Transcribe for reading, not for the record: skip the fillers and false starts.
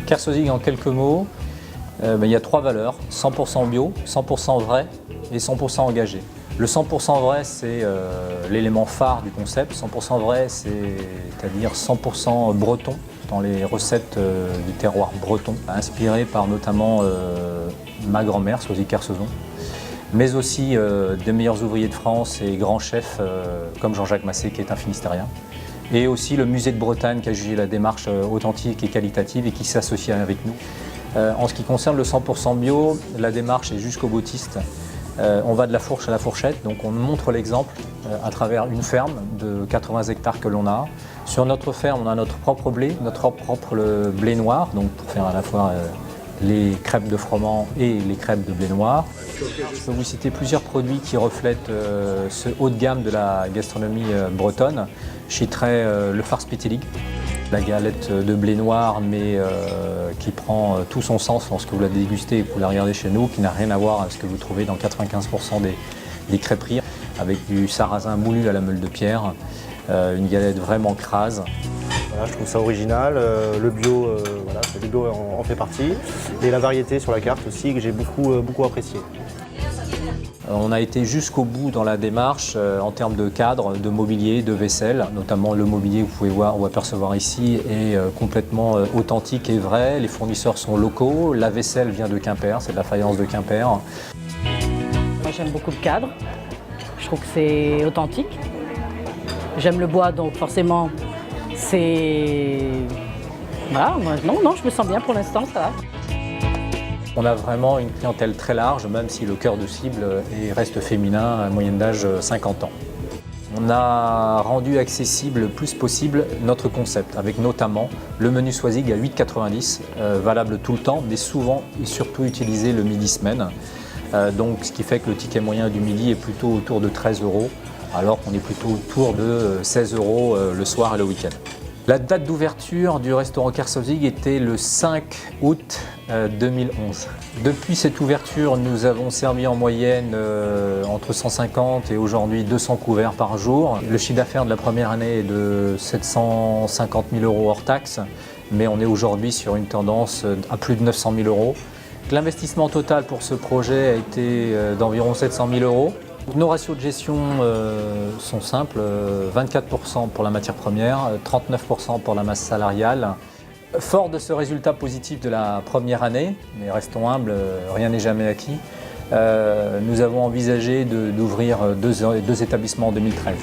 Kersozig, en quelques mots, il y a 3 valeurs, 100% bio, 100% vrai et 100% engagé. Le 100% vrai, c'est l'élément phare du concept. 100% vrai, c'est-à-dire 100% breton dans les recettes du terroir breton, inspiré par notamment ma grand-mère, Soisy Kersozon, mais aussi des meilleurs ouvriers de France et grands chefs comme Jean-Jacques Massé, qui est un Finistérien. Et aussi le musée de Bretagne qui a jugé la démarche authentique et qualitative et qui s'associe avec nous. En ce qui concerne le 100% bio, la démarche est jusqu'au boutiste. On va de la fourche à la fourchette, donc on montre l'exemple à travers une ferme de 80 hectares que l'on a. Sur notre ferme, on a notre propre blé, notre propre blé noir, donc pour faire à la fois les crêpes de froment et les crêpes de blé noir. Je peux vous citer plusieurs produits qui reflètent ce haut de gamme de la gastronomie bretonne. Je citerai le farce pétélique, la galette de blé noir, mais qui prend tout son sens lorsque vous la dégustez et que vous la regardez chez nous, qui n'a rien à voir avec ce que vous trouvez dans 95% des crêperies, avec du sarrasin moulu à la meule de pierre, une galette vraiment crase. Voilà, je trouve ça original, le bio, voilà, le bio en fait partie, et la variété sur la carte aussi que j'ai beaucoup apprécié. On a été jusqu'au bout dans la démarche en termes de cadre, de mobilier, de vaisselle, notamment le mobilier que vous pouvez voir ou apercevoir ici est complètement authentique et vrai. Les fournisseurs sont locaux, la vaisselle vient de Quimper, c'est de la faïence de Quimper. Moi j'aime beaucoup le cadre, je trouve que c'est authentique. J'aime le bois, donc forcément c'est... Voilà, non, je me sens bien pour l'instant, ça va. On a vraiment une clientèle très large, même si le cœur de cible reste féminin, à moyenne d'âge 50 ans. On a rendu accessible le plus possible notre concept, avec notamment le menu Soisig à 8,90 €, valable tout le temps, mais souvent et surtout utilisé le midi-semaine. Donc, ce qui fait que le ticket moyen du midi est plutôt autour de 13 €, alors qu'on est plutôt autour de 16 € le soir et le week-end. La date d'ouverture du restaurant Kersozig était le 5 août 2011. Depuis cette ouverture, nous avons servi en moyenne entre 150 et aujourd'hui 200 couverts par jour. Le chiffre d'affaires de la première année est de 750 000 € hors taxe, mais on est aujourd'hui sur une tendance à plus de 900 000 €. L'investissement total pour ce projet a été d'environ 700 000 €. Nos ratios de gestion sont simples, 24% pour la matière première, 39% pour la masse salariale. Fort de ce résultat positif de la première année, mais restons humbles, rien n'est jamais acquis, nous avons envisagé d'ouvrir deux établissements en 2013.